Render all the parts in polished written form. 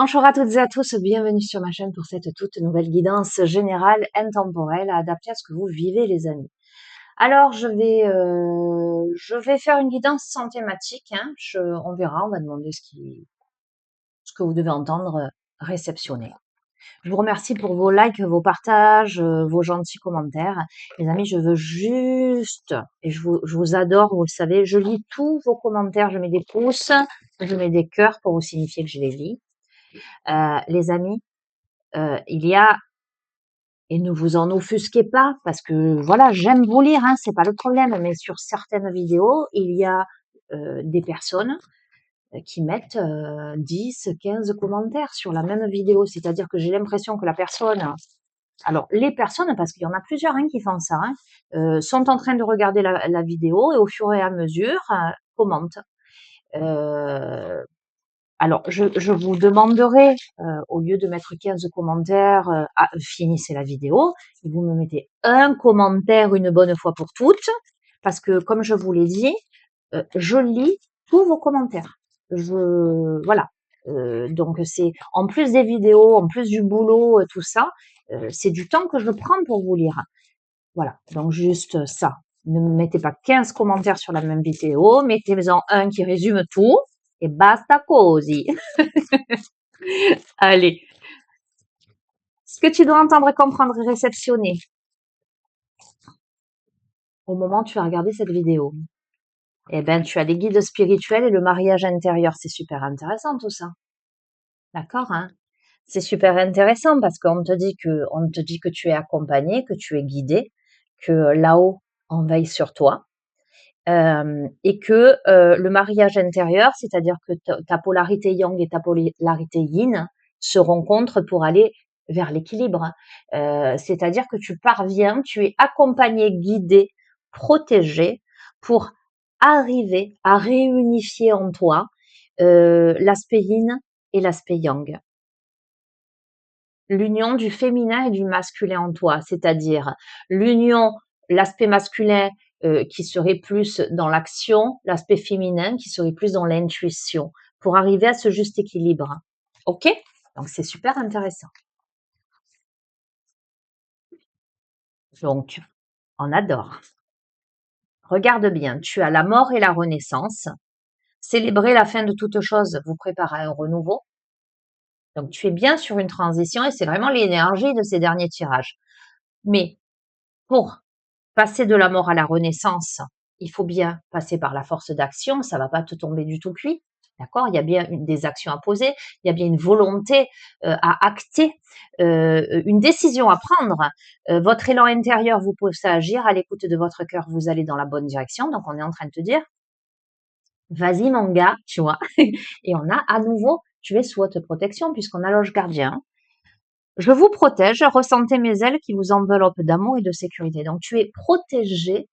Bonjour à toutes et à tous, bienvenue sur ma chaîne pour cette toute nouvelle guidance générale intemporelle adaptée à ce que vous vivez les amis. Alors je vais faire une guidance sans thématique, hein. On verra, on va demander ce que vous devez entendre, réceptionner. Je vous remercie pour vos likes, vos partages, vos gentils commentaires. Les amis, je veux juste, et je vous adore, vous le savez, je lis tous vos commentaires, je mets des pouces, je mets des cœurs pour vous signifier que je les lis. Les amis, il y a, et ne vous en offusquez pas, parce que voilà, j'aime vous lire, hein, c'est pas le problème, mais sur certaines vidéos, il y a des personnes qui mettent 10, 15 commentaires sur la même vidéo, c'est-à-dire que j'ai l'impression que la personne, alors les personnes, parce qu'il y en a plusieurs qui font ça, sont en train de regarder la vidéo et au fur et à mesure commentent. Alors, je vous demanderai, au lieu de mettre 15 commentaires, finissez la vidéo et vous me mettez un commentaire une bonne fois pour toutes, parce que comme je vous l'ai dit, je lis tous vos commentaires. Voilà. Donc c'est en plus des vidéos, en plus du boulot, tout ça, c'est du temps que je prends pour vous lire. Voilà. Donc juste ça. Ne me mettez pas 15 commentaires sur la même vidéo, mettez-en un qui résume tout et basta così. Allez. Ce que tu dois entendre, comprendre et réceptionner au moment où tu as regardé cette vidéo. Eh ben, tu as les guides spirituels et le mariage intérieur. C'est super intéressant tout ça. D'accord, hein? C'est super intéressant parce on te dit que tu es accompagné, que tu es guidé, que là-haut, on veille sur toi. Et que le mariage intérieur, c'est-à-dire que ta polarité yang et ta polarité yin se rencontrent pour aller vers l'équilibre. C'est-à-dire que tu parviens, tu es accompagné, guidé, protégé pour arriver à réunifier en toi l'aspect yin et l'aspect yang. L'union du féminin et du masculin en toi, c'est-à-dire l'union, l'aspect masculin qui serait plus dans l'action, l'aspect féminin qui serait plus dans l'intuition, pour arriver à ce juste équilibre. Ok? Donc c'est super intéressant. Donc, on adore. Regarde bien, tu as la mort et la renaissance. Célébrer la fin de toute chose vous prépare à un renouveau. Donc tu es bien sur une transition et c'est vraiment l'énergie de ces derniers tirages. Mais pour passer de la mort à la renaissance, il faut bien passer par la force d'action, ça va pas te tomber du tout cuit. D'accord? Il y a bien des actions à poser, il y a bien une volonté à acter, une décision à prendre. Votre élan intérieur vous pousse à agir, à l'écoute de votre cœur, vous allez dans la bonne direction. Donc, on est en train de te dire, vas-y mon gars, tu vois. Et on a à nouveau, tu es sous haute protection puisqu'on a l'ange gardien. Je vous protège, ressentez mes ailes qui vous enveloppent d'amour et de sécurité. Donc, tu es protégé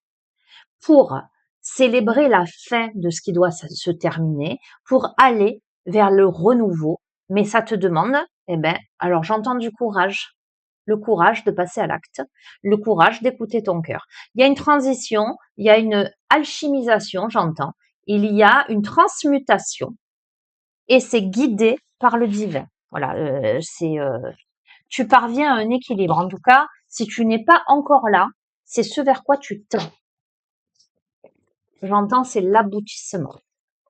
pour célébrer la fin de ce qui doit se terminer, pour aller vers le renouveau. Mais ça te demande, eh ben, alors j'entends du courage, le courage de passer à l'acte, le courage d'écouter ton cœur. Il y a une transition, il y a une alchimisation, j'entends, il y a une transmutation et c'est guidé par le divin. Voilà, tu parviens à un équilibre. En tout cas, si tu n'es pas encore là, c'est ce vers quoi tu tends. J'entends, c'est l'aboutissement.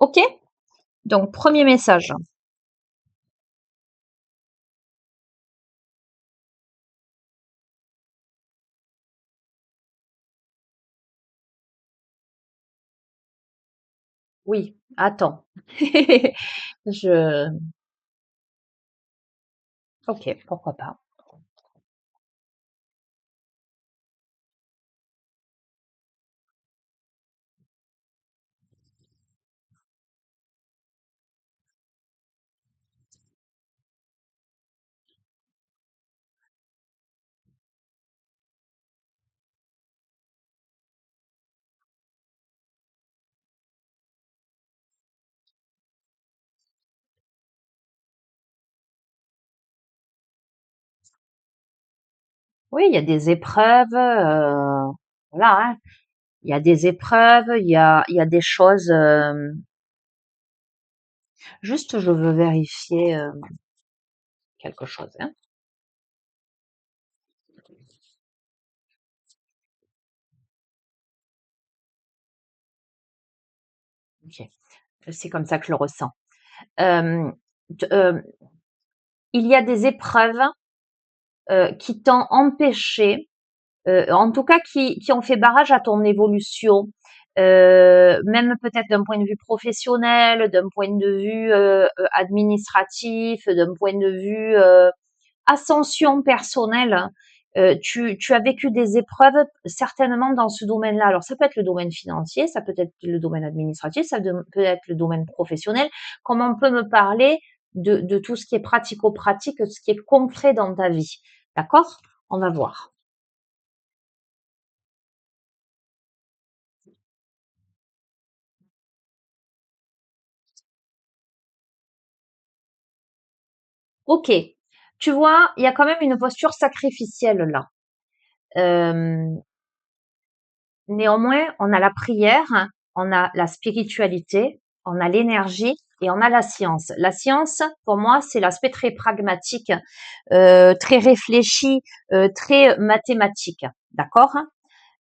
OK? Donc, premier message. Oui, attends. Je... OK, pourquoi pas. Oui, il y a des épreuves, voilà, hein. Il y a des épreuves, il y a des choses. Juste, je veux vérifier. quelque chose, hein. Ok. C'est comme ça que je le ressens. Euh, il y a des épreuves qui t'ont empêché, en tout cas qui ont fait barrage à ton évolution, même peut-être d'un point de vue professionnel, d'un point de vue administratif, d'un point de vue ascension personnelle. Tu as vécu des épreuves certainement dans ce domaine-là. Alors ça peut être le domaine financier, ça peut être le domaine administratif, ça peut être le domaine professionnel. Comment on peut me parler de tout ce qui est pratico-pratique, ce qui est concret dans ta vie? D'accord? On va voir. Ok. Tu vois, il y a quand même une posture sacrificielle là. Euh, Néanmoins, on a la prière, on a la spiritualité, on a l'énergie et on a la science. La science, pour moi, c'est l'aspect très pragmatique, très réfléchi, très mathématique. D'accord?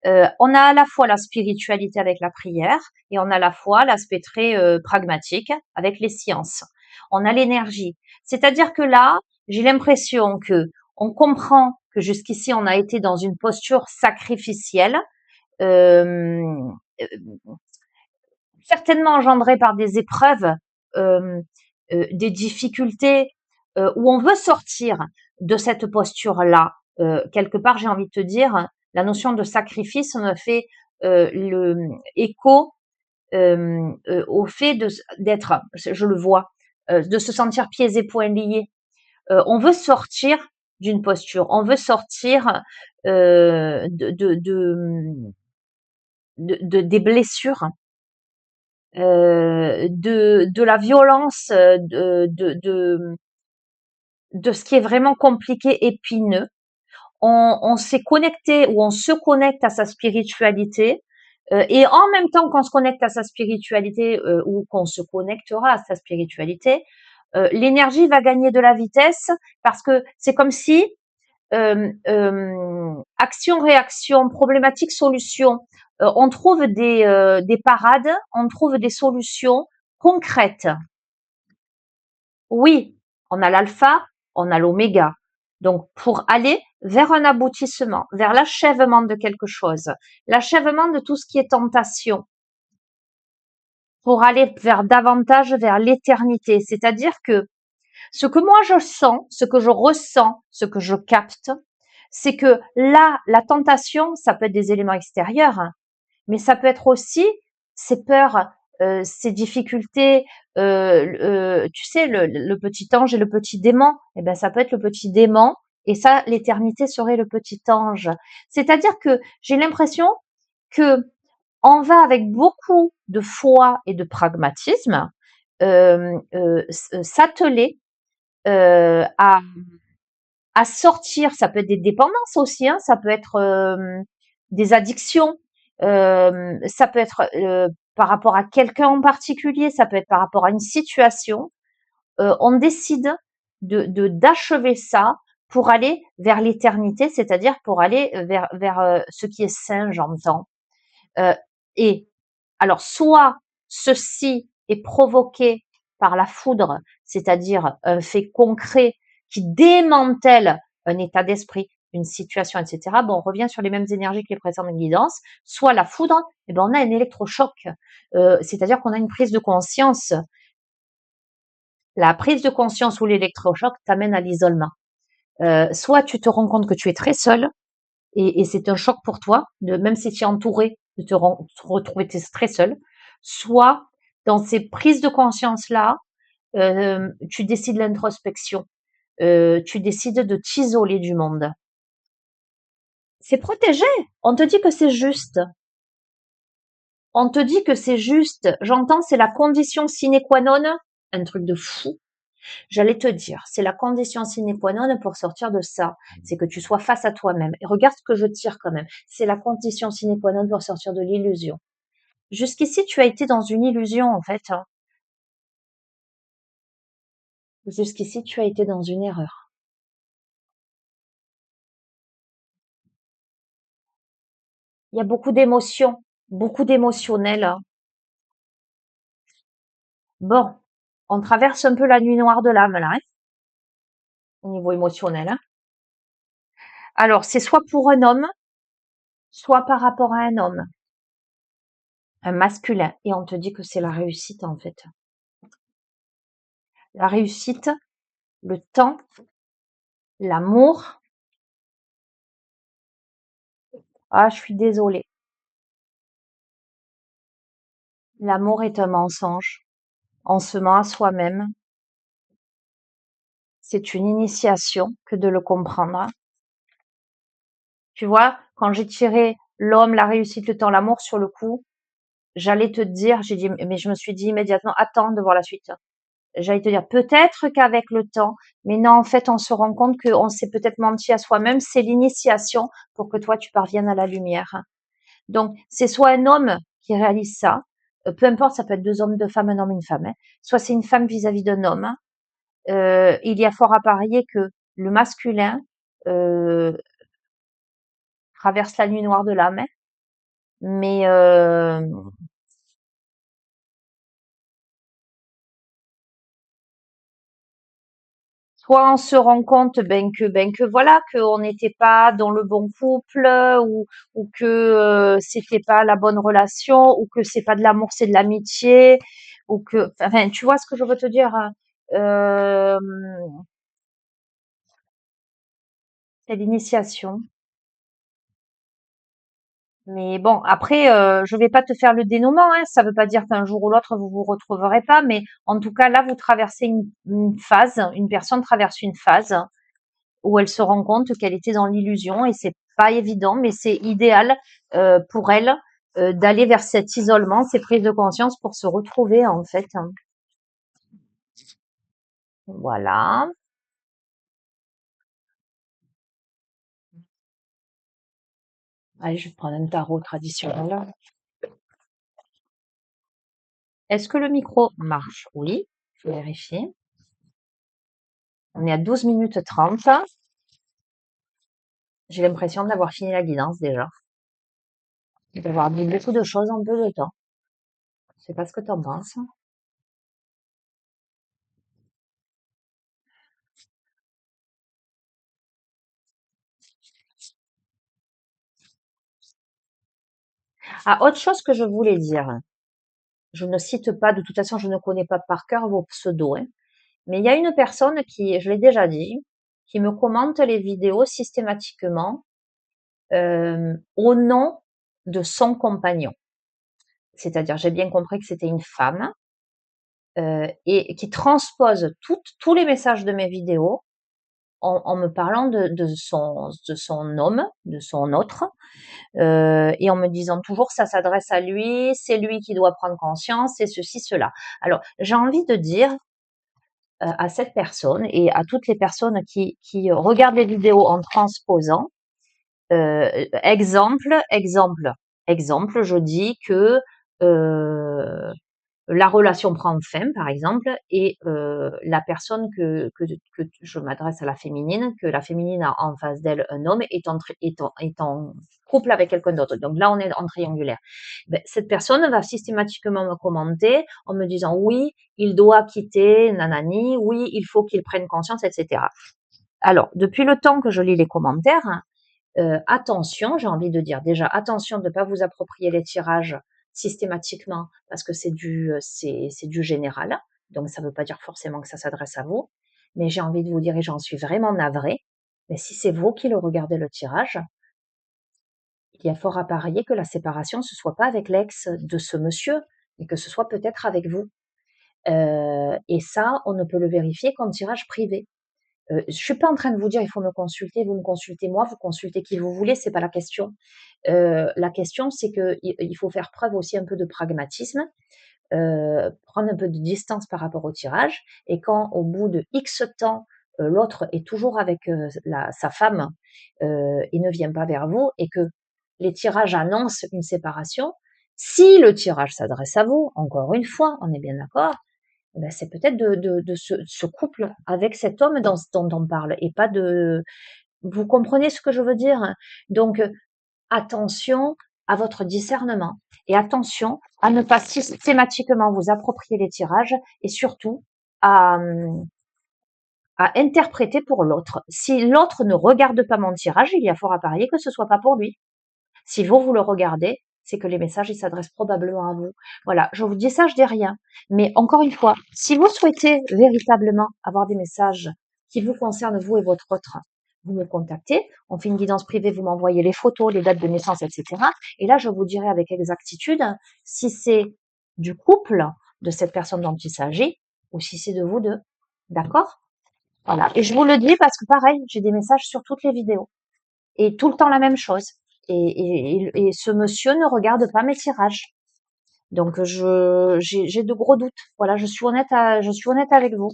On a à la fois la spiritualité avec la prière et on a à la fois l'aspect très pragmatique avec les sciences. On a l'énergie. C'est-à-dire que là, j'ai l'impression que on comprend que jusqu'ici, on a été dans une posture sacrificielle, euh, certainement engendrées par des épreuves, euh, des difficultés, où on veut sortir de cette posture-là. Quelque part, j'ai envie de te dire, la notion de sacrifice me fait le écho au fait d'être, je le vois, de se sentir pieds et poings liés. On veut sortir d'une posture, on veut sortir des blessures, de la violence, de ce qui est vraiment compliqué, épineux. On s'est connecté ou on se connecte à sa spiritualité, et en même temps qu'on se connecte à sa spiritualité, ou qu'on se connectera à sa spiritualité, l'énergie va gagner de la vitesse parce que c'est comme si action, réaction, problématique, solution. On trouve des parades, on trouve des solutions concrètes. Oui, on a l'alpha, on a l'oméga. Donc, pour aller vers un aboutissement, vers l'achèvement de quelque chose, l'achèvement de tout ce qui est tentation, pour aller vers davantage vers l'éternité. C'est-à-dire que ce que moi je sens, ce que je ressens, ce que je capte, c'est que là, la tentation, ça peut être des éléments extérieurs, hein, mais ça peut être aussi ces peurs, ces difficultés, tu sais, le petit ange et le petit démon, eh ben, ça peut être le petit démon et ça, l'éternité serait le petit ange. C'est-à-dire que j'ai l'impression que on va avec beaucoup de foi et de pragmatisme s'atteler à sortir. Ça peut être des dépendances aussi, hein, ça peut être des addictions, ça peut être par rapport à quelqu'un en particulier, ça peut être par rapport à une situation. On décide d'achever ça pour aller vers l'éternité, c'est-à-dire pour aller vers ce qui est saint, j'entends. Euh, et alors, soit ceci est provoqué par la foudre, c'est-à-dire un fait concret qui démantèle un état d'esprit, une situation, etc. Bon, on revient sur les mêmes énergies que les précédentes guidances. Soit la foudre, eh ben, on a un électrochoc, c'est-à-dire qu'on a une prise de conscience. La prise de conscience ou l'électrochoc t'amène à l'isolement. Soit tu te rends compte que tu es très seul, et c'est un choc pour toi, même si tu es entouré, de te retrouver très seul. Soit, dans ces prises de conscience-là, tu décides l'introspection, tu décides de t'isoler du monde. C'est protégé. On te dit que c'est juste. On te dit que c'est juste. J'entends, c'est la condition sine qua non. Un truc de fou. J'allais te dire, c'est la condition sine qua non pour sortir de ça. C'est que tu sois face à toi-même. Et regarde ce que je tire quand même. C'est la condition sine qua non pour sortir de l'illusion. Jusqu'ici, tu as été dans une illusion, en fait, hein. Jusqu'ici, tu as été dans une erreur. Il y a beaucoup d'émotions, beaucoup d'émotionnel, hein. Bon, on traverse un peu la nuit noire de l'âme là, hein, au niveau émotionnel, hein. Alors, c'est soit pour un homme, soit par rapport à un homme, un masculin. Et on te dit que c'est la réussite en fait. La réussite, le temps, l'amour. Ah, je suis désolée. L'amour est un mensonge. On se ment à soi-même. C'est une initiation que de le comprendre. Tu vois, quand j'ai tiré l'homme, la réussite, le temps, l'amour sur le coup, j'allais te dire, j'ai dit, mais je me suis dit immédiatement, attends de voir la suite. J'allais te dire, peut-être qu'avec le temps, mais non, en fait, on se rend compte qu'on s'est peut-être menti à soi-même. C'est l'initiation pour que toi, tu parviennes à la lumière. Donc, c'est soit un homme qui réalise ça, peu importe, ça peut être deux hommes, deux femmes, un homme, une femme, hein. Soit c'est une femme vis-à-vis d'un homme. Il y a fort à parier que le masculin traverse la nuit noire de l'âme, hein. Mais soit on se rend compte ben que voilà qu'on n'était pas dans le bon couple ou que c'était pas la bonne relation ou que c'est pas de l'amour c'est de l'amitié ou que enfin tu vois ce que je veux te dire, hein. Euh, c'est l'initiation. Mais bon, après, je vais pas te faire le dénouement, hein. Ça veut pas dire qu'un jour ou l'autre vous vous retrouverez pas, mais en tout cas là, vous traversez une phase, une personne traverse une phase où elle se rend compte qu'elle était dans l'illusion et c'est pas évident, mais c'est idéal pour elle d'aller vers cet isolement, ces prises de conscience pour se retrouver en fait, hein. Voilà. Allez, je vais prendre un tarot traditionnel. Est-ce que le micro marche? Oui, je vérifie. On est à 12 minutes 30. J'ai l'impression d'avoir fini la guidance déjà, d'avoir dit beaucoup de choses en peu de temps. Je sais pas ce que tu en penses. Ah, autre chose que je voulais dire. Je ne cite pas, de toute façon, je ne connais pas par cœur vos pseudos, hein. Mais il y a une personne qui, je l'ai déjà dit, qui me commente les vidéos systématiquement au nom de son compagnon. C'est-à-dire, j'ai bien compris que c'était une femme et qui transpose tous les messages de mes vidéos en me parlant de son homme, de son autre, et en me disant toujours ça s'adresse à lui, c'est lui qui doit prendre conscience, c'est ceci, cela. Alors, j'ai envie de dire à cette personne et à toutes les personnes qui regardent les vidéos en transposant, exemple, je dis que euh, la relation prend fin, par exemple, et la personne que je m'adresse à la féminine, que la féminine a en face d'elle un homme, est en couple avec quelqu'un d'autre. Donc là, on est en triangulaire. Ben, cette personne va systématiquement me commenter en me disant oui, il doit quitter Nanani, oui, il faut qu'il prenne conscience, etc. Alors, depuis le temps que je lis les commentaires, attention, j'ai envie de dire déjà, attention de ne pas vous approprier les tirages systématiquement parce que c'est du général. Donc, ça ne veut pas dire forcément que ça s'adresse à vous. Mais j'ai envie de vous dire, et j'en suis vraiment navrée, mais si c'est vous qui le regardez le tirage, il y a fort à parier que la séparation, ce soit pas avec l'ex de ce monsieur, mais que ce soit peut-être avec vous. Et ça, on ne peut le vérifier qu'en tirage privé. Je suis pas en train de vous dire il faut me consulter, vous me consultez moi, vous consultez qui vous voulez, c'est pas la question. La question, c'est que il faut faire preuve aussi un peu de pragmatisme, prendre un peu de distance par rapport au tirage, et quand au bout de X temps, l'autre est toujours avec sa femme et ne vient pas vers vous, et que les tirages annoncent une séparation, si le tirage s'adresse à vous, encore une fois, on est bien d'accord, ben, c'est peut-être de ce couple avec cet homme dont on parle et pas de... Vous comprenez ce que je veux dire? Donc, attention, à votre discernement et attention à ne pas systématiquement vous approprier les tirages et surtout à, à interpréter pour l'autre. Si l'autre ne regarde pas mon tirage, il y a fort à parier que ce soit pas pour lui. Si vous, vous le regardez, c'est que les messages, ils s'adressent probablement à vous. Voilà, je vous dis ça, je dis rien. Mais encore une fois, si vous souhaitez véritablement avoir des messages qui vous concernent, vous et votre autre, vous me contactez, on fait une guidance privée, vous m'envoyez les photos, les dates de naissance, etc. Et là, je vous dirai avec exactitude si c'est du couple de cette personne dont il s'agit ou si c'est de vous deux. D'accord? Voilà. Et je vous le dis parce que pareil, j'ai des messages sur toutes les vidéos et tout le temps la même chose. Et ce monsieur ne regarde pas mes tirages. Donc j'ai de gros doutes. Voilà, je suis honnête avec vous.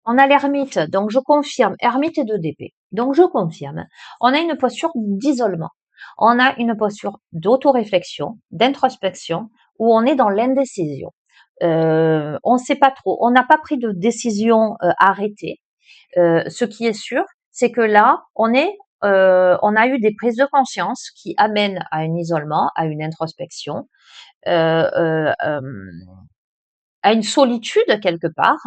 On a l'ermite, donc je confirme, ermite et 2 d'épée. Donc je confirme. On a une posture d'isolement. On a une posture d'autoréflexion, d'introspection, où on est dans l'indécision. On ne sait pas trop. On n'a pas pris de décision arrêtée. Ce qui est sûr, c'est que là, on a eu des prises de conscience qui amènent à un isolement, à une introspection, euh, euh, euh, à une solitude quelque part.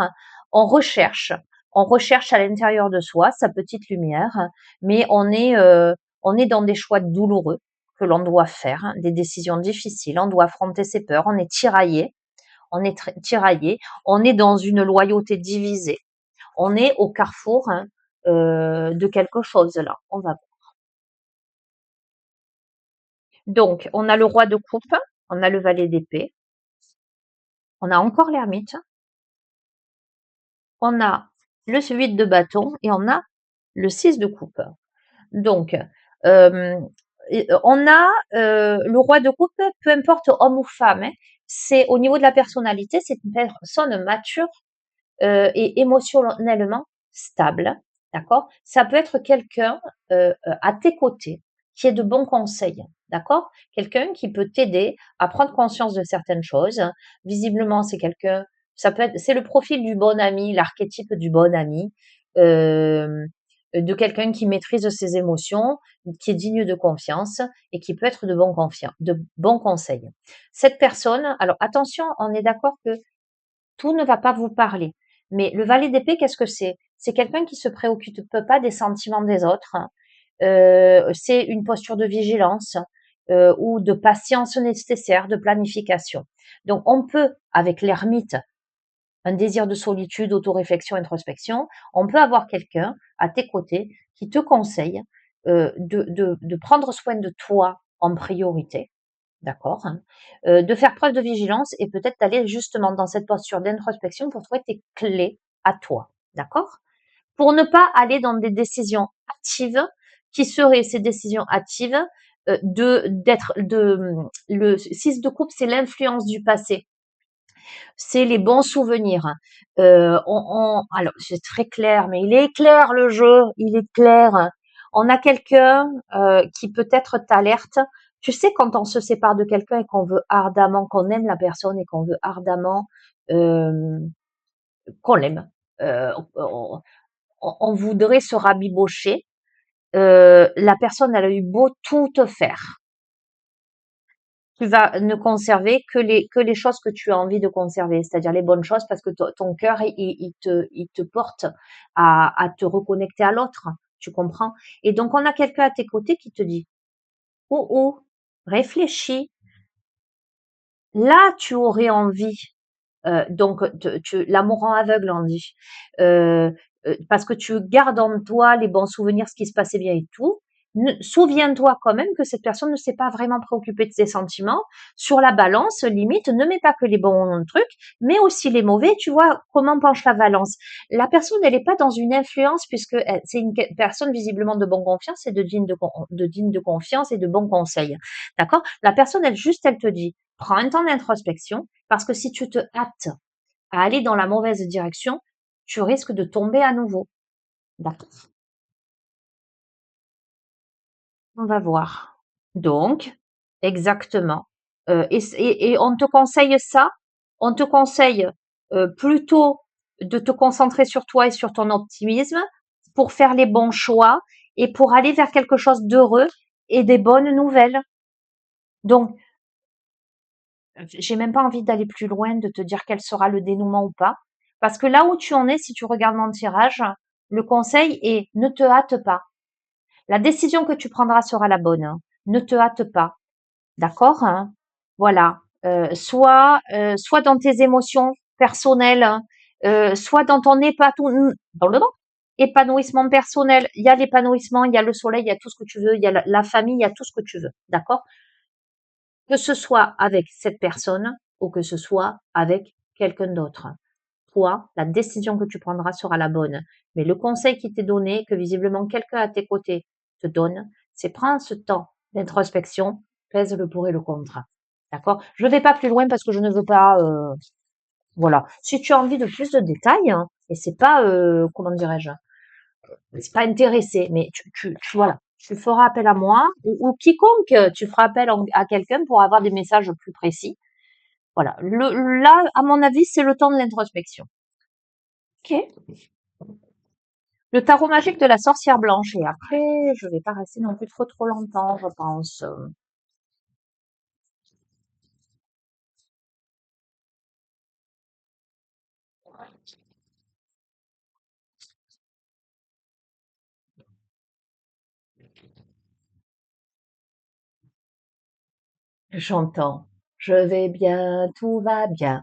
On recherche, on recherche à l'intérieur de soi sa petite lumière, mais on est dans des choix douloureux que l'on doit faire, des décisions difficiles. On doit affronter ses peurs. On est tiraillé, tiraillé. On est dans une loyauté divisée. On est au carrefour de quelque chose là. On va. Donc, on a le roi de coupe, on a le valet d'épée, on a encore l'ermite, on a le 8 de bâton et on a le 6 de coupe. Donc, euh, on a le roi de coupe, peu importe homme ou femme, hein, c'est au niveau de la personnalité, c'est une personne mature et émotionnellement stable, d'accord? Ça peut être quelqu'un à tes côtés qui est de bons conseils, d'accord? Quelqu'un qui peut t'aider à prendre conscience de certaines choses. Visiblement, c'est quelqu'un, ça peut être, c'est le profil du bon ami, l'archétype du bon ami, euh, de quelqu'un qui maîtrise ses émotions, qui est digne de confiance et qui peut être de bons conseils. Cette personne, alors attention, on est d'accord que tout ne va pas vous parler. Mais le valet d'épée, qu'est-ce que c'est? C'est quelqu'un qui se préoccupe pas des sentiments des autres. C'est une posture de vigilance ou de patience nécessaire, de planification. Donc on peut, avec l'ermite, un désir de solitude, autoréflexion, introspection, on peut avoir quelqu'un à tes côtés qui te conseille de prendre soin de toi en priorité, d'accord, hein, de faire preuve de vigilance et peut-être d'aller justement dans cette posture d'introspection pour trouver tes clés à toi, d'accord? Pour ne pas aller dans des décisions actives qui seraient ces décisions actives le 6 de coupe, c'est l'influence du passé, c'est les bons souvenirs. Alors c'est très clair, mais il est clair le jeu, il est clair. On a quelqu'un qui peut-être t'alerte. Tu sais, quand on se sépare de quelqu'un et qu'on veut ardemment, qu'on aime la personne et qu'on veut ardemment euh, qu'on l'aime, on voudrait se rabibocher. La personne, elle a eu beau tout te faire. Tu vas ne conserver que les choses que tu as envie de conserver, c'est-à-dire les bonnes choses, parce que ton cœur, il te porte à te reconnecter à l'autre, tu comprends? Et donc, on a quelqu'un à tes côtés qui te dit, oh, oh, réfléchis, là, tu aurais envie, donc, l'amour en aveugle, on dit, euh, parce que tu gardes en toi les bons souvenirs, ce qui se passait bien et tout. Souviens-toi quand même que cette personne ne s'est pas vraiment préoccupée de ses sentiments. Sur la balance, limite, ne mets pas que les bons trucs, mais aussi les mauvais. Tu vois comment penche la balance. La personne, elle n'est pas dans une influence puisque c'est une personne visiblement de bonne confiance et de digne de confiance et de bons conseils. D'accord? La personne, elle te dit, prends un temps d'introspection parce que si tu te hâtes à aller dans la mauvaise direction, tu risques de tomber à nouveau. D'accord? On va voir. Donc, exactement. Et on te conseille ça, on te conseille plutôt de te concentrer sur toi et sur ton optimisme pour faire les bons choix et pour aller vers quelque chose d'heureux et des bonnes nouvelles. Donc, j'ai même pas envie d'aller plus loin, de te dire quel sera le dénouement ou pas. Parce que là où tu en es, si tu regardes mon tirage, le conseil est ne te hâte pas. La décision que tu prendras sera la bonne, hein. Ne te hâte pas. D'accord, hein? Voilà. Soit dans tes émotions personnelles, hein, soit dans ton épanouissement personnel. Il y a l'épanouissement, il y a le soleil, il y a tout ce que tu veux, il y a la famille, il y a tout ce que tu veux. D'accord? Que ce soit avec cette personne ou que ce soit avec quelqu'un d'autre. Toi, la décision que tu prendras sera la bonne. Mais le conseil qui t'est donné, que visiblement quelqu'un à tes côtés te donne, c'est prendre ce temps d'introspection, pèse le pour et le contre. D'accord? Je ne vais pas plus loin parce que je ne veux pas. Voilà. Si tu as envie de plus de détails, hein, et c'est pas, comment dirais-je, c'est pas intéressé, mais voilà, tu feras appel à moi ou quiconque, tu feras appel à quelqu'un pour avoir des messages plus précis. Voilà. Là, à mon avis, c'est le temps de l'introspection. Ok. Le tarot magique de la sorcière blanche. Et après, je vais pas rester non plus trop longtemps, je pense. J'entends. Je vais bien, tout va bien.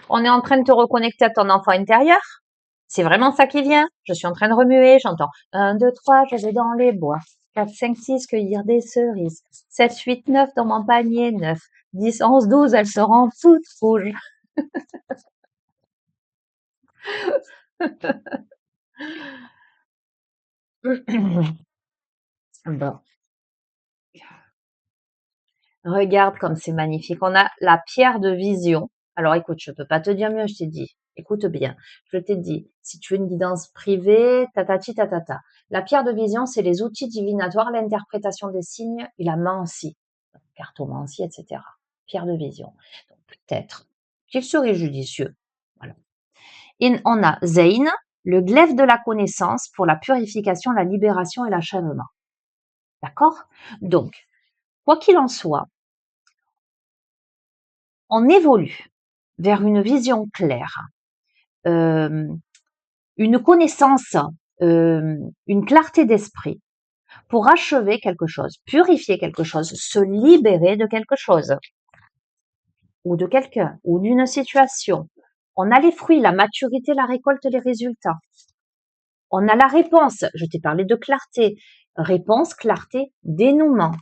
On est en train de te reconnecter à ton enfant intérieur. C'est vraiment ça qui vient. Je suis en train de remuer, j'entends 1, 2, 3, je vais dans les bois. 4, 5, 6, cueillir des cerises. 7, 8, 9, dans mon panier, 9. 10, 11, 12, elles seront toutes rouges. Bon, regarde comme c'est magnifique. On a la pierre de vision. Alors écoute, je peux pas te dire mieux, je t'ai dit. Écoute bien. Je t'ai dit, si tu veux une guidance privée, tatati tatata. La pierre de vision, c'est les outils divinatoires, l'interprétation des signes et la mancie, cartomancie, etc. Pierre de vision. Donc peut-être qu'il serait judicieux. Voilà. Et on a Zeyn, le glaive de la connaissance pour la purification, la libération et l'achèvement. D'accord? Donc, quoi qu'il en soit, on évolue vers une vision claire, euh, une connaissance, une clarté d'esprit pour achever quelque chose, purifier quelque chose, se libérer de quelque chose ou de quelqu'un ou d'une situation. On a les fruits, la maturité, la récolte, les résultats. On a la réponse. Je t'ai parlé de clarté. Réponse, clarté, dénouement.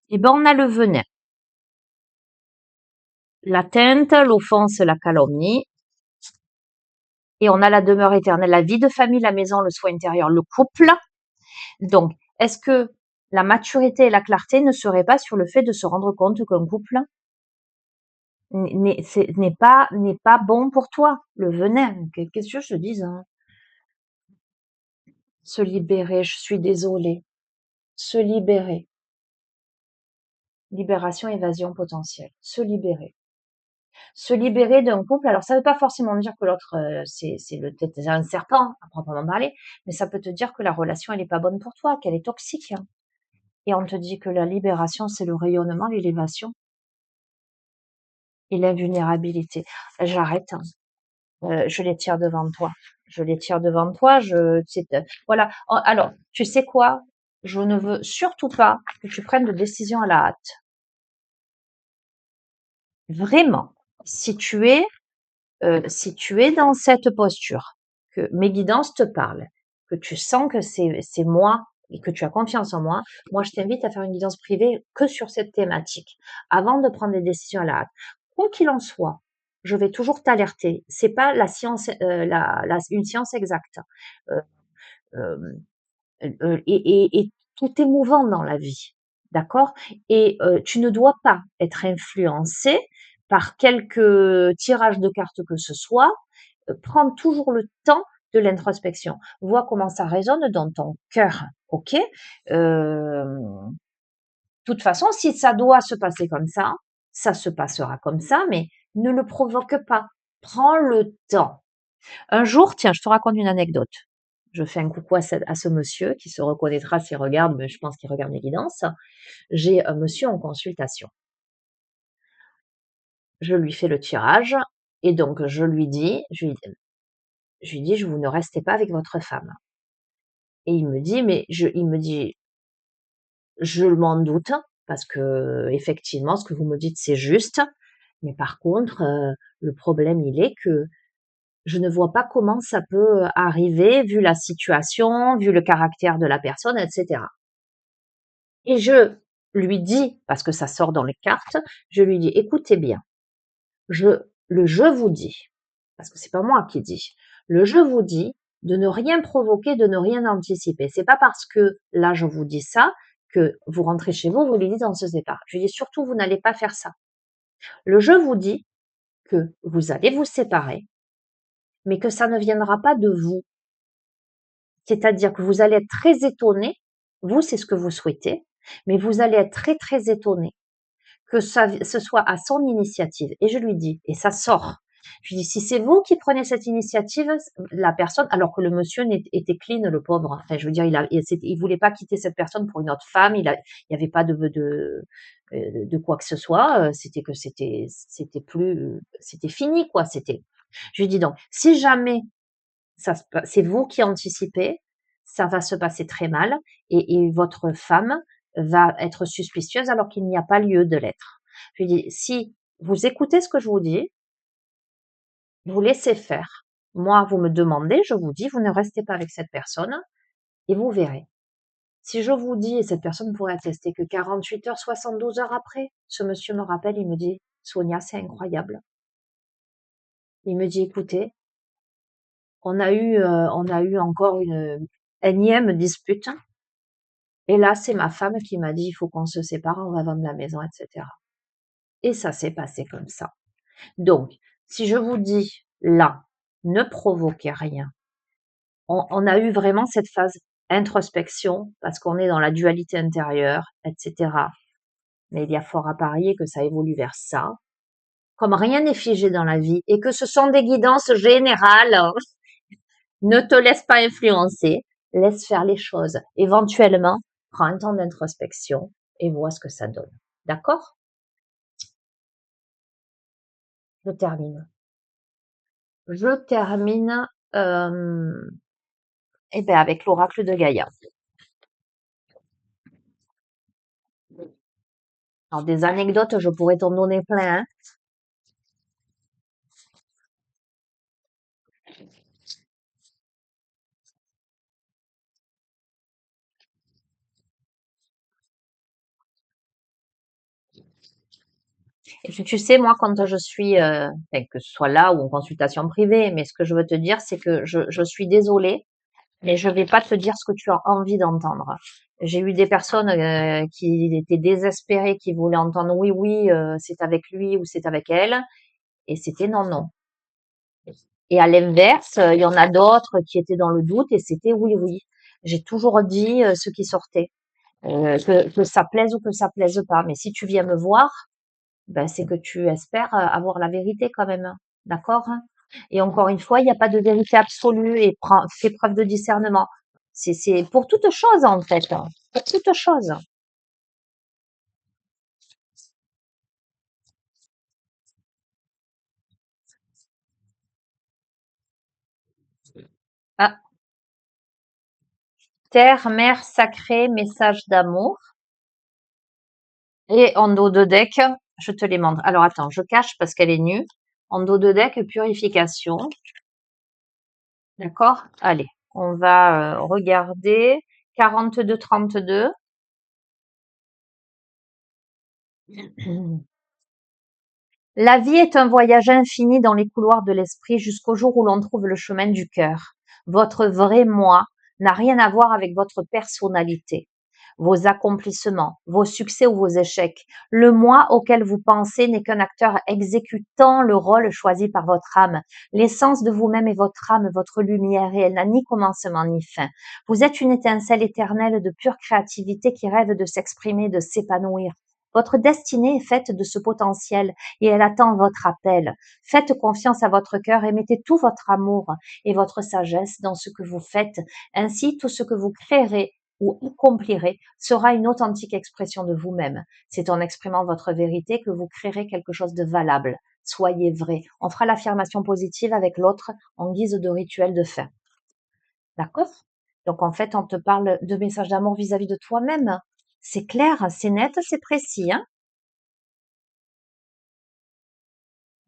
Et ben, on a le venin. L'atteinte, l'offense, la calomnie. Et on a la demeure éternelle, la vie de famille, la maison, le soin intérieur, le couple. Donc, est-ce que la maturité et la clarté ne seraient pas sur le fait de se rendre compte qu'un couple n'est pas bon pour toi? Le venin, qu'est-ce que je te dise, hein? Se libérer, je suis désolée. Se libérer. Libération, évasion potentielle. Se libérer. Se libérer d'un couple. Alors, ça ne veut pas forcément dire que l'autre, c'est un serpent, à proprement parler, mais ça peut te dire que la relation, elle n'est pas bonne pour toi, qu'elle est toxique, hein. Et on te dit que la libération, c'est le rayonnement, l'élévation et l'invulnérabilité. J'arrête, hein. Je les tire devant toi. Je les tire devant toi. Voilà. Alors, tu sais quoi? Je ne veux surtout pas que tu prennes de décision à la hâte. Vraiment. Si tu es si tu es dans cette posture, que mes guidances te parlent, que tu sens que c'est moi et que tu as confiance en moi, moi je t'invite à faire une guidance privée que sur cette thématique, avant de prendre des décisions à la hâte. Quoi qu'il en soit, je vais toujours t'alerter. C'est pas la science, une science exacte. Euh, euh, et tout est mouvant dans la vie, d'accord? Et tu ne dois pas être influencé par quelques tirages de cartes que ce soit. Prendre toujours le temps de l'introspection. Vois comment ça résonne dans ton cœur, ok? De toute façon, si ça doit se passer comme ça se passera comme ça, mais ne le provoque pas. Prends le temps. Un jour, tiens, je te raconte une anecdote. Je fais un coucou à ce monsieur qui se reconnaîtra s'il regarde, mais je pense qu'il regarde mes guidances. J'ai un monsieur en consultation. Je lui fais le tirage et donc je lui dis, vous ne restez pas avec votre femme. Et il me dit, je m'en doute parce que effectivement, ce que vous me dites, c'est juste. Mais par contre, le problème, il est que je ne vois pas comment ça peut arriver vu la situation, vu le caractère de la personne, etc. Et je lui dis, parce que ça sort dans les cartes, je lui dis, écoutez bien, je vous dis, parce que c'est pas moi qui dis, le je vous dis de ne rien provoquer, de ne rien anticiper. C'est pas parce que là je vous dis ça que vous rentrez chez vous, vous lui dites on se sépare. Je lui dis surtout vous n'allez pas faire ça. Le je vous dis que vous allez vous séparer, mais que ça ne viendra pas de vous. C'est-à-dire que vous allez être très étonné, vous c'est ce que vous souhaitez, mais vous allez être très très étonné que ce soit à son initiative. Et je lui dis, et ça sort. Je lui dis, si c'est vous qui prenez cette initiative, la personne, alors que le monsieur était clean, le pauvre. Enfin, je veux dire, il voulait pas quitter cette personne pour une autre femme. Il y avait pas de quoi que ce soit. C'était fini, quoi. Je lui dis donc, si jamais c'est vous qui anticipez, ça va se passer très mal et votre femme va être suspicieuse alors qu'il n'y a pas lieu de l'être. Je lui dis, si vous écoutez ce que je vous dis, vous laissez faire. Moi, vous me demandez, je vous dis, vous ne restez pas avec cette personne et vous verrez. Si je vous dis, et cette personne pourrait attester que 48 heures, 72 heures après, ce monsieur me rappelle, il me dit, Sonia, c'est incroyable. Il me dit, écoutez, on a eu encore une énième dispute. Et là, c'est ma femme qui m'a dit, il faut qu'on se sépare, on va vendre la maison, etc. Et ça s'est passé comme ça. Donc, si je vous dis là, ne provoquez rien. On a eu vraiment cette phase introspection parce qu'on est dans la dualité intérieure, etc. Mais il y a fort à parier que ça évolue vers ça. Comme rien n'est figé dans la vie et que ce sont des guidances générales, ne te laisse pas influencer, laisse faire les choses. Éventuellement, prends un temps d'introspection et vois ce que ça donne. D'accord? Je termine. Je termine avec l'oracle de Gaïa. Alors, des anecdotes, je pourrais t'en donner plein. Hein. Et puis, tu sais, moi, quand je suis, que ce soit là ou en consultation privée, mais ce que je veux te dire, c'est que je suis désolée, mais je vais pas te dire ce que tu as envie d'entendre. J'ai eu des personnes qui étaient désespérées, qui voulaient entendre oui, oui, c'est avec lui ou c'est avec elle, et c'était non, non. Et à l'inverse, il y en a d'autres qui étaient dans le doute et c'était oui, oui. J'ai toujours dit ce qui sortait, que ça plaise ou que ça plaise pas. Mais si tu viens me voir, ben, c'est que tu espères avoir la vérité quand même. Hein. D'accord? Hein. Et encore une fois, il n'y a pas de vérité absolue et fais preuve de discernement. C'est pour toute chose en fait. Hein. Pour toute chose. Ah, terre, mer sacrée, message d'amour. Et en dos de deck, je te les montre. Alors attends, je cache parce qu'elle est nue. En dos de deck, purification. D'accord? Allez, on va regarder. 42-32. La vie est un voyage infini dans les couloirs de l'esprit jusqu'au jour où l'on trouve le chemin du cœur. Votre vrai moi n'a rien à voir avec votre personnalité. vos accomplissements, vos succès ou vos échecs. Le moi auquel vous pensez n'est qu'un acteur exécutant le rôle choisi par votre âme. L'essence de vous-même est votre âme, votre lumière, et elle n'a ni commencement ni fin. Vous êtes une étincelle éternelle de pure créativité qui rêve de s'exprimer, de s'épanouir. Votre destinée est faite de ce potentiel et elle attend votre appel. Faites confiance à votre cœur et mettez tout votre amour et votre sagesse dans ce que vous faites. Ainsi, tout ce que vous créerez ou accomplirez sera une authentique expression de vous-même. C'est en exprimant votre vérité que vous créerez quelque chose de valable. Soyez vrai. On fera l'affirmation positive avec l'autre en guise de rituel de fin. D'accord? Donc en fait, on te parle de messages d'amour vis-à-vis de toi-même. C'est clair, c'est net, c'est précis. Hein?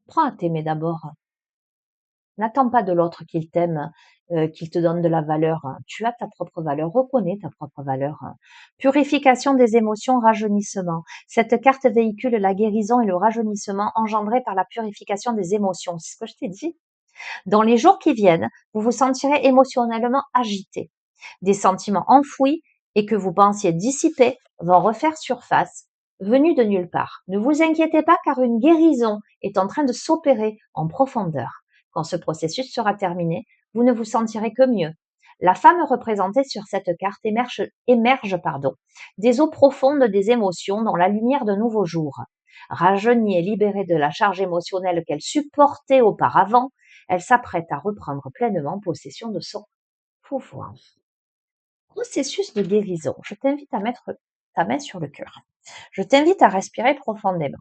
Prends à t'aimer d'abord. N'attends pas de l'autre qu'il t'aime, qu'il te donne de la valeur. Tu as ta propre valeur, reconnais ta propre valeur. Purification des émotions, rajeunissement. Cette carte véhicule la guérison et le rajeunissement engendrés par la purification des émotions. C'est ce que je t'ai dit. Dans les jours qui viennent, vous vous sentirez émotionnellement agité. Des sentiments enfouis et que vous pensiez dissipés vont refaire surface, venus de nulle part. Ne vous inquiétez pas car une guérison est en train de s'opérer en profondeur. Quand ce processus sera terminé, vous ne vous sentirez que mieux. La femme représentée sur cette carte émerge des eaux profondes des émotions dans la lumière de nouveaux jours. Rajeunie et libérée de la charge émotionnelle qu'elle supportait auparavant, elle s'apprête à reprendre pleinement possession de son pouvoir. Processus de guérison. Je t'invite à mettre ta main sur le cœur. Je t'invite à respirer profondément.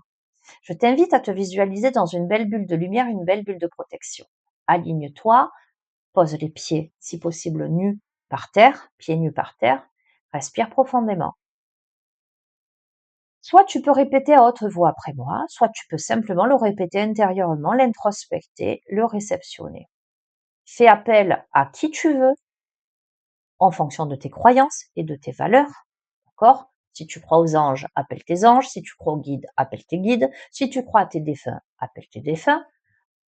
Je t'invite à te visualiser dans une belle bulle de lumière, une belle bulle de protection. Aligne-toi, pose les pieds, si possible, nus par terre, pieds nus par terre. Respire profondément. Soit tu peux répéter à haute voix après moi, soit tu peux simplement le répéter intérieurement, l'introspecter, le réceptionner. Fais appel à qui tu veux en fonction de tes croyances et de tes valeurs. D'accord? Si tu crois aux anges, appelle tes anges. Si tu crois aux guides, appelle tes guides. Si tu crois à tes défunts, appelle tes défunts.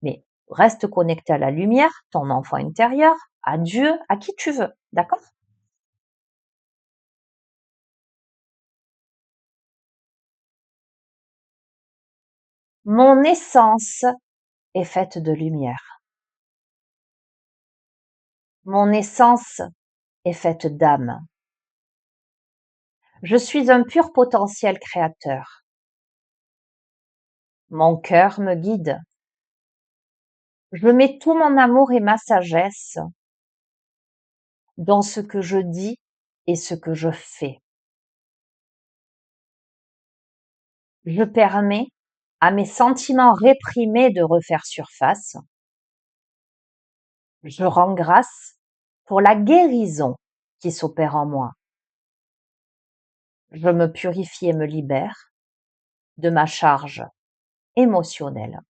Mais reste connecté à la lumière, ton enfant intérieur, à Dieu, à qui tu veux. D'accord? Mon essence est faite de lumière. Mon essence est faite d'âme. Je suis un pur potentiel créateur. Mon cœur me guide. Je mets tout mon amour et ma sagesse dans ce que je dis et ce que je fais. Je permets à mes sentiments réprimés de refaire surface. Je rends grâce pour la guérison qui s'opère en moi. Je me purifie et me libère de ma charge émotionnelle.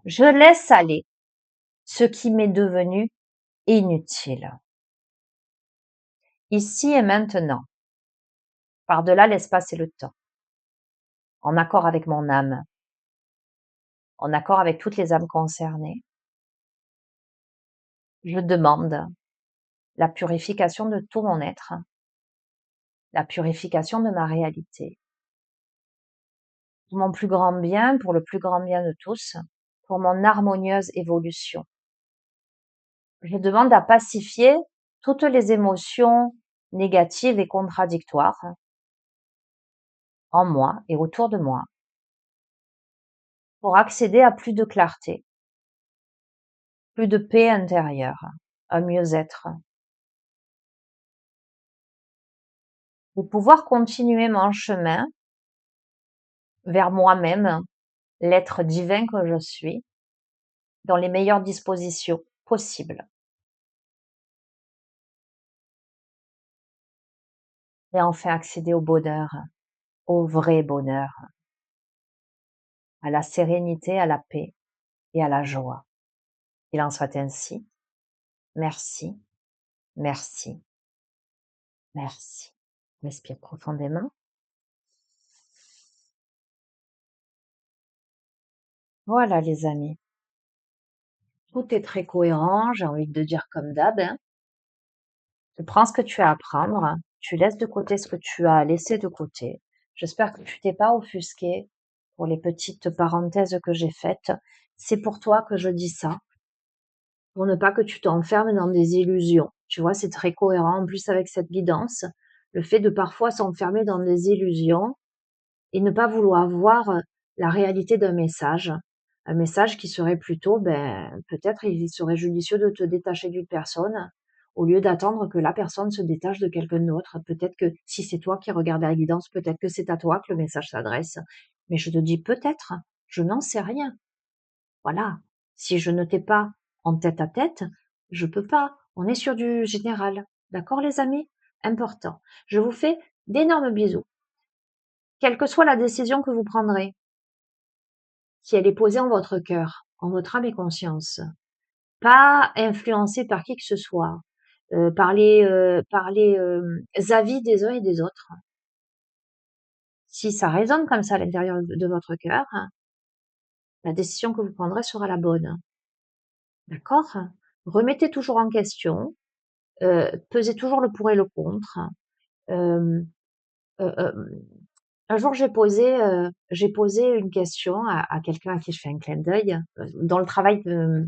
Je laisse aller ce qui m'est devenu inutile. Ici et maintenant, par-delà l'espace et le temps, en accord avec mon âme, en accord avec toutes les âmes concernées, je demande la purification de tout mon être, la purification de ma réalité, pour mon plus grand bien, pour le plus grand bien de tous, pour mon harmonieuse évolution. Je demande à pacifier toutes les émotions négatives et contradictoires en moi et autour de moi pour accéder à plus de clarté, plus de paix intérieure, un mieux-être, pour pouvoir continuer mon chemin vers moi-même, l'être divin que je suis, dans les meilleures dispositions possibles. Et enfin accéder au bonheur, au vrai bonheur, à la sérénité, à la paix et à la joie. Qu'il en soit ainsi. Merci, merci, merci. Respire profondément. Voilà les amis. Tout est très cohérent, j'ai envie de dire comme d'hab. Hein. Tu prends ce que tu as à prendre. tu laisses de côté ce que tu as laissé de côté. J'espère que tu t'es pas offusqué pour les petites parenthèses que j'ai faites. C'est pour toi que je dis ça, pour ne pas que tu t'enfermes dans des illusions. Tu vois, c'est très cohérent en plus avec cette guidance. Le fait de parfois s'enfermer dans des illusions et ne pas vouloir voir la réalité d'un message. Un message qui serait plutôt, peut-être il serait judicieux de te détacher d'une personne au lieu d'attendre que la personne se détache de quelqu'un d'autre. Peut-être que si c'est toi qui regardes la guidance, peut-être que c'est à toi que le message s'adresse. Mais je te dis peut-être, je n'en sais rien. Voilà. Si je ne t'ai pas en tête à tête, je peux pas. On est sur du général. D'accord, les amis? Important. Je vous fais d'énormes bisous. Quelle que soit la décision que vous prendrez, si elle est posée en votre cœur, en votre âme et conscience, pas influencée par qui que ce soit, par les avis des uns et des autres. Si ça résonne comme ça à l'intérieur de votre cœur, la décision que vous prendrez sera la bonne. D'accord? Remettez toujours en question, pesez toujours le pour et le contre. Euh, euh, euh, un jour, j'ai posé une question à quelqu'un à qui je fais un clin d'œil dans le travail de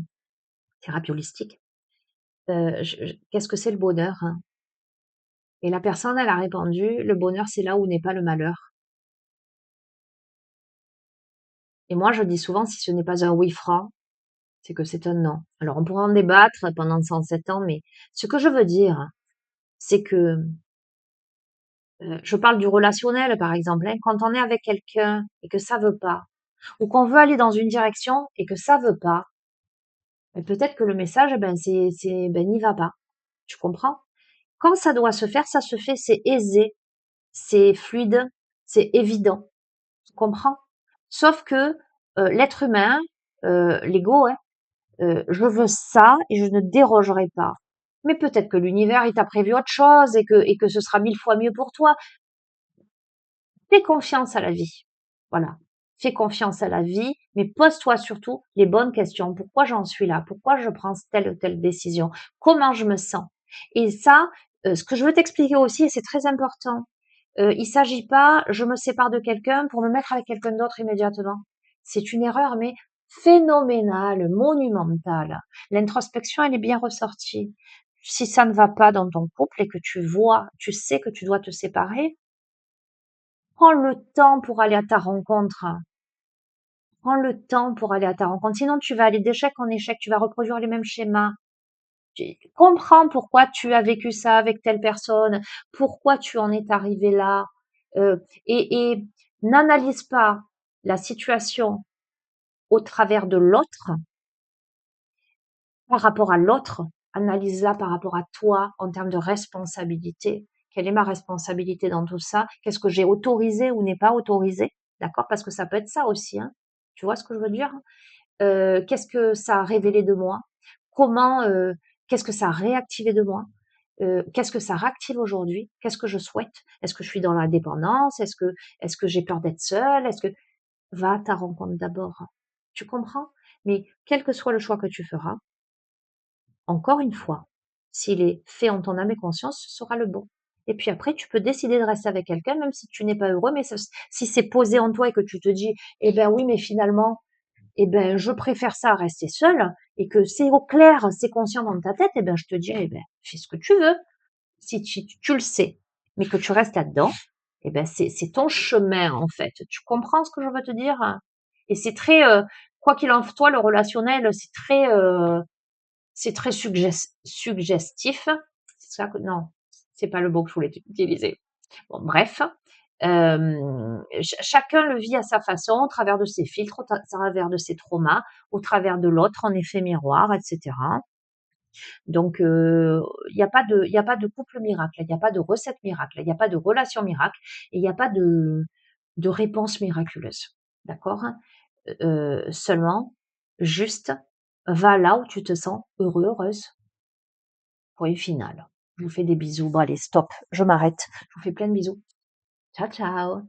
thérapie holistique. Qu'est-ce que c'est le bonheur? Et la personne, elle a répondu, le bonheur, c'est là où n'est pas le malheur. Et moi, je dis souvent, si ce n'est pas un oui franc, c'est que c'est un non. Alors, on pourra en débattre pendant 107 ans, mais ce que je veux dire, c'est que je parle du relationnel, par exemple, hein, quand on est avec quelqu'un et que ça veut pas, ou qu'on veut aller dans une direction et que ça veut pas, peut-être que le message, n'y va pas. Tu comprends? Quand ça doit se faire, ça se fait, c'est aisé, c'est fluide, c'est évident. Tu comprends? Sauf que l'être humain, l'ego, hein, je veux ça et je ne dérogerai pas. Mais peut-être que l'univers, il t'a prévu autre chose et que ce sera 1000 fois mieux pour toi. Fais confiance à la vie. Voilà. Fais confiance à la vie, mais pose-toi surtout les bonnes questions. Pourquoi j'en suis là? Pourquoi je prends telle ou telle décision? Comment je me sens? Et ça, ce que je veux t'expliquer aussi, et c'est très important, il s'agit pas, je me sépare de quelqu'un pour me mettre avec quelqu'un d'autre immédiatement. C'est une erreur, mais phénoménale, monumentale. L'introspection, elle est bien ressortie. Si ça ne va pas dans ton couple et que tu vois, tu sais que tu dois te séparer, prends le temps pour aller à ta rencontre. Prends le temps pour aller à ta rencontre. Sinon, tu vas aller d'échec en échec, tu vas reproduire les mêmes schémas. Tu comprends pourquoi tu as vécu ça avec telle personne, pourquoi tu en es arrivé là, euh, et n'analyse pas la situation au travers de l'autre, par rapport à l'autre, analyse-la par rapport à toi en termes de responsabilité. Quelle est ma responsabilité dans tout ça? Qu'est-ce que j'ai autorisé ou n'est pas autorisé? D'accord? Parce que ça peut être ça aussi, hein. Tu vois ce que je veux dire? Qu'est-ce que ça a révélé de moi? Comment, qu'est-ce que ça a réactivé de moi? Qu'est-ce que ça réactive aujourd'hui? Qu'est-ce que je souhaite? Est-ce que je suis dans la dépendance? Est-ce que j'ai peur d'être seule? Va à ta rencontre d'abord. Tu comprends? Mais quel que soit le choix que tu feras, encore une fois, s'il est fait en ton âme et conscience, ce sera le bon. Et puis après, tu peux décider de rester avec quelqu'un, même si tu n'es pas heureux, mais si c'est posé en toi et que tu te dis, eh ben oui, mais finalement, eh ben, je préfère ça à rester seule, et que c'est au clair, c'est conscient dans ta tête, eh ben, je te dirais, eh ben, fais ce que tu veux, si tu le sais, mais que tu restes là-dedans, eh ben, c'est ton chemin, en fait. Tu comprends ce que je veux te dire? Et c'est très, quoi qu'il en soit, le relationnel, c'est très suggestif. C'est ça que, non, c'est pas le mot que je voulais utiliser. Bon, bref, chacun le vit à sa façon, au travers de ses filtres, au travers de ses traumas, au travers de l'autre en effet miroir, etc. Donc, il y a pas de couple miracle, il n'y a pas de recette miracle, il n'y a pas de relation miracle, et il n'y a pas de réponse miraculeuse. D'accord? Seulement, juste, va là où tu te sens heureux, heureuse. Point final. Je vous fais des bisous. Bon, allez, stop, je m'arrête. Je vous fais plein de bisous. Ciao, ciao.